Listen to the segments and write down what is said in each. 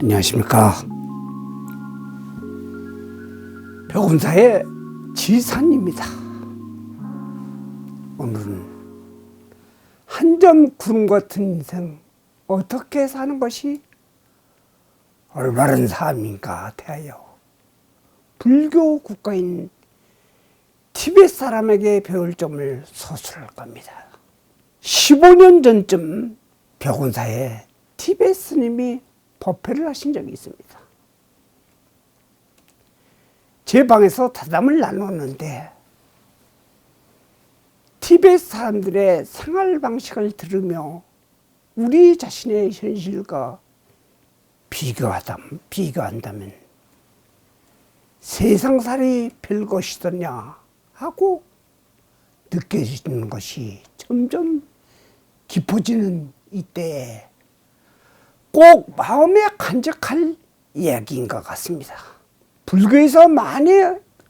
안녕하십니까. 벽운사의 지산입니다. 오늘은 한 점 구름 같은 인생 어떻게 사는 것이 올바른 삶인가 대하여 불교 국가인 티벳 사람에게 배울 점을 서술할 겁니다. 15년 전쯤 벽운사에 티벳 스님이 법회를 하신 적이 있습니다. 제 방에서 다담을 나눴는데 티벳 사람들의 생활 방식을 들으며 우리 자신의 현실과 비교한다면 세상살이 별것이더냐 하고 느껴지는 것이 점점 깊어지는 이때에 꼭 마음에 간직할 이야기인 것 같습니다. 불교에서 많이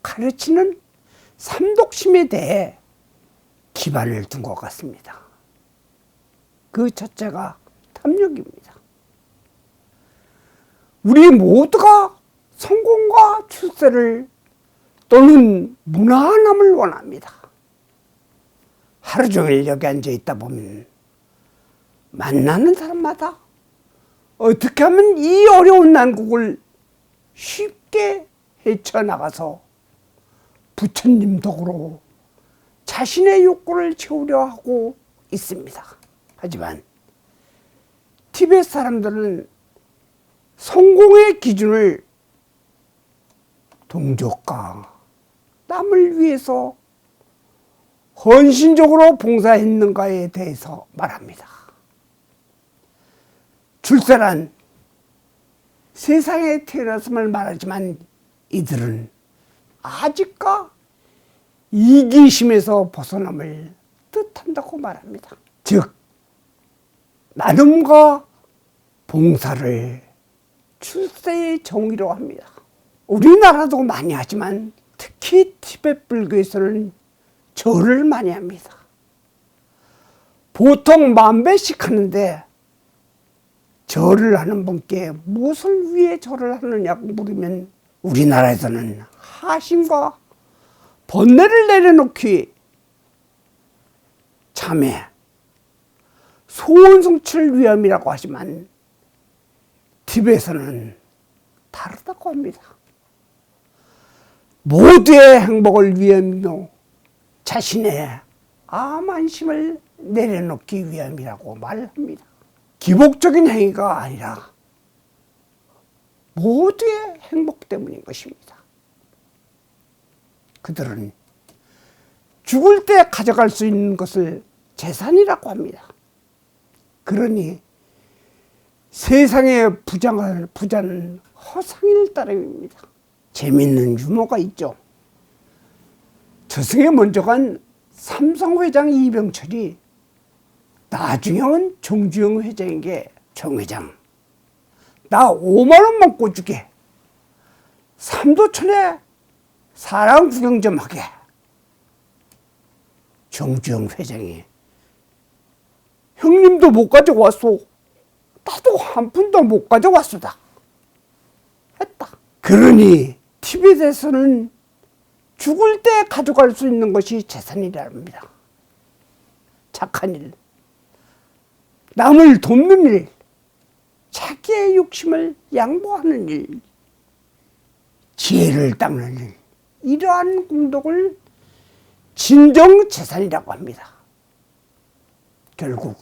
가르치는 삼독심에 대해 기반을 둔 것 같습니다. 그 첫째가 탐욕입니다. 우리 모두가 성공과 출세를 또는 무난함을 원합니다. 하루 종일 여기 앉아 있다 보면 만나는 사람마다 어떻게 하면 이 어려운 난국을 쉽게 헤쳐나가서 부처님 덕으로 자신의 욕구를 채우려 하고 있습니다. 하지만 티벳 사람들은 성공의 기준을 동족과 남을 위해서 헌신적으로 봉사했는가에 대해서 말합니다. 출세란 세상에 태어났음을 말하지만 이들은 아직까 이기심에서 벗어남을 뜻한다고 말합니다. 즉 나눔과 봉사를 출세의 정의로 합니다. 우리나라도 많이 하지만 특히 티벳 불교에서는 절을 많이 합니다. 보통 10,000배씩 하는데 절을 하는 분께 무엇을 위해 절을 하느냐고 물으면 우리나라에서는 하심과 번뇌를 내려놓기 참회, 소원 성취를 위함이라고 하지만 티벳에서는 다르다고 합니다. 모두의 행복을 위함이며 자신의 암안심을 내려놓기 위함이라고 말합니다. 기복적인 행위가 아니라 모두의 행복 때문인 것입니다. 그들은 죽을 때 가져갈 수 있는 것을 재산이라고 합니다. 그러니 세상의 부자는 허상일 따름입니다. 재미있는 유머가 있죠. 저승에 먼저 간 삼성회장 이병철이 나중에 온 정주영 회장에게 정 회장 나 5만 원만 꿔주게 삼도천에 사람 구경 좀 하게. 정주영 회장이 형님도 못 가져왔소. 나도 한 푼도 못 가져왔소다 했다. 그러니 티벳에서는 죽을 때 가져갈 수 있는 것이 재산이라 합니다. 착한 일, 남을 돕는 일, 자기의 욕심을 양보하는 일, 지혜를 닦는 일, 이러한 공덕을 진정 재산이라고 합니다. 결국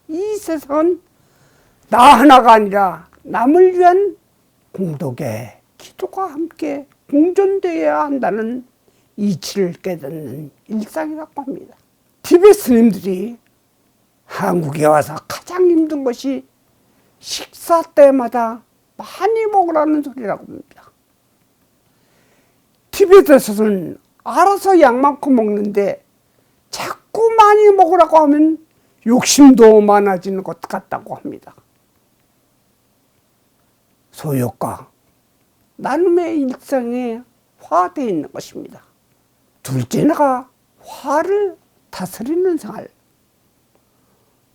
이 세상은 나 하나가 아니라 남을 위한 공덕에 기도가 함께 공존되어야 한다는 이치를 깨닫는 일상이라고 합니다. 티벳 스님들이 한국에 와서 가장 힘든 것이 식사 때마다 많이 먹으라는 소리라고 합니다. 티벳에서는 알아서 양만큼 먹는데 자꾸 많이 먹으라고 하면 욕심도 많아지는 것 같다고 합니다. 소욕과 나눔의 일상에 화되어 있는 것입니다. 둘째가 화를 다스리는 생활.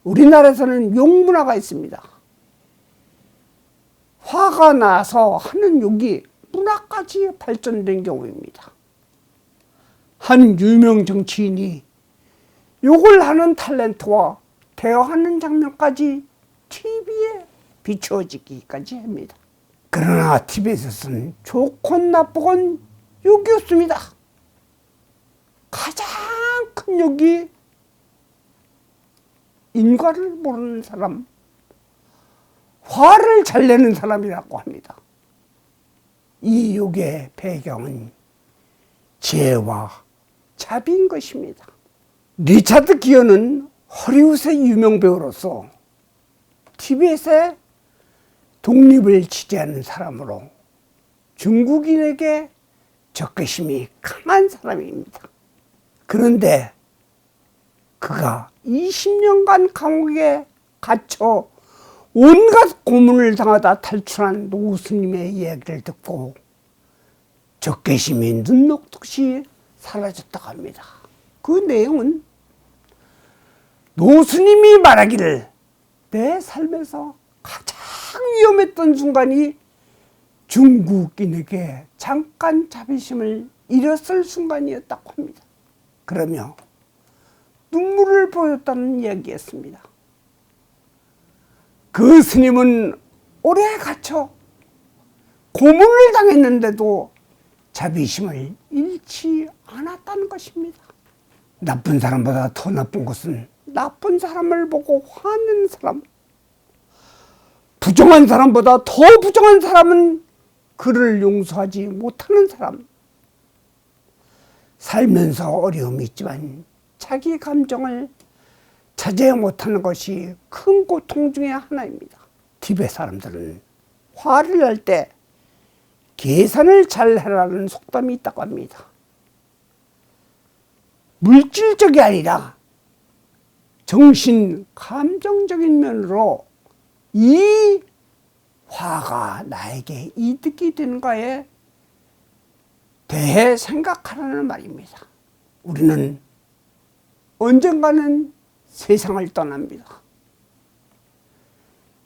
우리나라에서는 욕문화가 있습니다. 화가 화가 나서 하는 욕이 문화까지 발전된 경우입니다. 한 유명 정치인이 욕을 하는 탤런트와 대화하는 장면까지 TV에 비추어지기까지 합니다. 그러나 TV에서는 좋건 나쁘건 욕이 없습니다. 가장 큰 욕이 인과를 모르는 사람, 화를 잘 내는 사람이라고 합니다. 이 욕의 배경은 지혜와 자비인 것입니다. 리차드 기어는 허리우드의 유명 배우로서 티벳의 독립을 지지하는 사람으로 중국인에게 적개심이 강한 사람입니다. 그런데 그가 20년간 감옥에 갇혀 온갖 고문을 당하다 탈출한 노스님의 이야기를 듣고 적개심이 눈 녹듯이 사라졌다고 합니다. 그 내용은 노스님이 말하기를 내 삶에서 가장 위험했던 순간이 중국인에게 잠깐 자비심을 잃었을 순간이었다고 합니다. 그러며 눈물을 보였다는 이야기였습니다. 그 스님은 오래 갇혀 고문을 당했는데도 자비심을 잃지 않았다는 것입니다. 나쁜 사람보다 더 나쁜 것은 나쁜 사람을 보고 화내는 사람, 부정한 사람보다 더 부정한 사람은 그를 용서하지 못하는 사람. 살면서 어려움이 있지만 자기 감정을 자제 못하는 것이 큰 고통 중에 하나입니다. 티베트 사람들은 화를 낼 때 계산을 잘 해라는 속담이 있다고 합니다. 물질적이 아니라 정신, 감정적인 면으로 이 화가 나에게 이득이 되는가에 대해 생각하라는 말입니다. 우리는 언젠가는 세상을 떠납니다.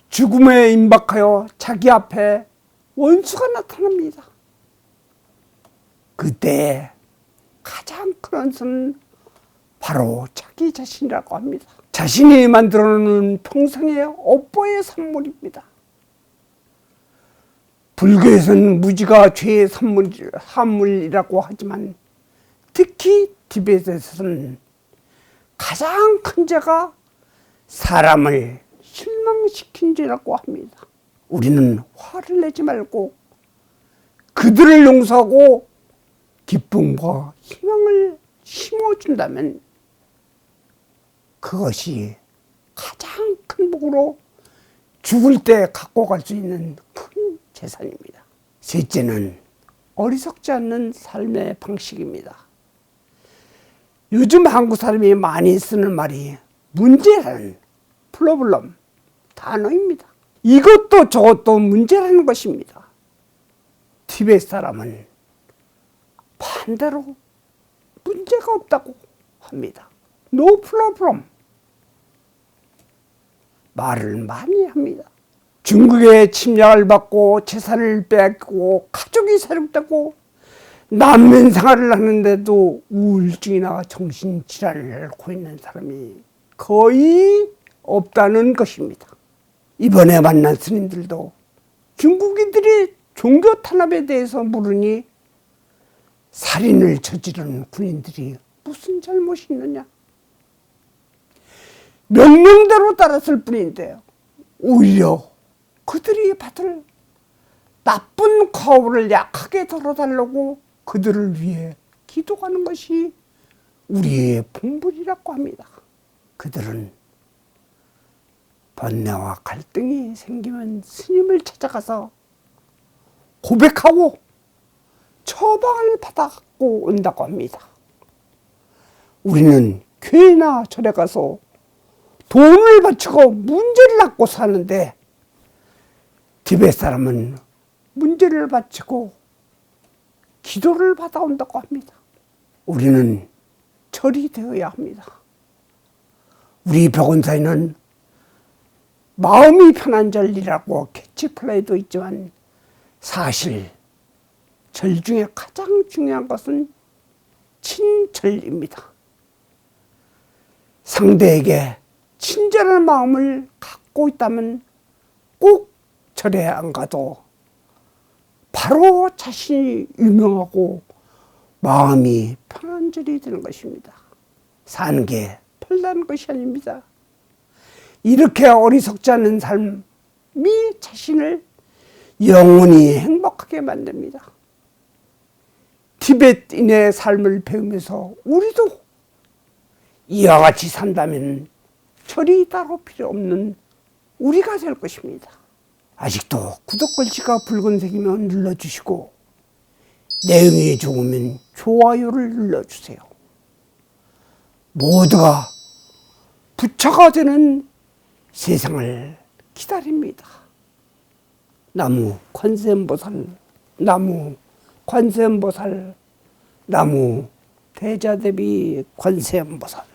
죽음에 임박하여 자기 앞에 원수가 나타납니다. 그때 가장 큰 원수는 바로 자기 자신이라고 합니다. 자신이 만들어놓은 평생의 업보의 산물입니다. 불교에서는 무지가 죄의 산물이라고 하지만 특히 티베트에서는 가장 큰 죄가 사람을 실망시킨 죄라고 합니다. 우리는 화를 내지 말고 그들을 용서하고 기쁨과 희망을 심어준다면 그것이 가장 큰 복으로 죽을 때 갖고 갈 수 있는 큰 재산입니다. 셋째는 어리석지 않는 삶의 방식입니다. 요즘 한국 사람이 많이 쓰는 말이 문제라는 프로블럼 단어입니다. 이것도 저것도 문제라는 것입니다. 티베트 사람은 반대로 문제가 없다고 합니다. No problem. 말을 많이 합니다. 중국의 침략을 받고 재산을 빼앗고 가족이 세력되고 난민 생활을 하는데도 우울증이나 정신질환을 앓고 있는 사람이 거의 없다는 것입니다. 이번에 만난 스님들도 중국인들이 종교 탄압에 대해서 물으니 살인을 저지르는 군인들이 무슨 잘못이 있느냐? 명령대로 따랐을 뿐인데요. 오히려 그들이 받을 나쁜 거울을 약하게 덜어달라고 그들을 위해 기도하는 것이 우리의 본분이라고 합니다. 그들은 번뇌와 갈등이 생기면 스님을 찾아가서 고백하고 처방을 받아갖고 온다고 합니다. 우리는 교회나 절에 가서 돈을 바치고 문제를 낳고 사는데 티베트 사람은 문제를 바치고 기도를 받아온다고 합니다. 우리는 절이 되어야 합니다. 우리 백원사에는 마음이 편한 절이라고 캐치플레이도 있지만 사실 절 중에 가장 중요한 것은 친절입니다. 상대에게 친절한 마음을 갖고 있다면 꼭 절에 안 가도 바로 자신이 유명하고 마음이 편한 절이 되는 것입니다. 사는 게 편리한 것이 아닙니다. 이렇게 어리석지 않은 삶이 자신을 영원히 행복하게 만듭니다. 티베트인의 삶을 배우면서 우리도 이와 같이 산다면 절이 따로 필요 없는 우리가 될 것입니다. 아직도 구독 글씨가 붉은색이면 눌러주시고 내용이 좋으면 좋아요를 눌러주세요. 모두가 부처가 되는 세상을 기다립니다. 나무 관세음보살, 나무 관세음보살, 나무 대자대비 관세음보살.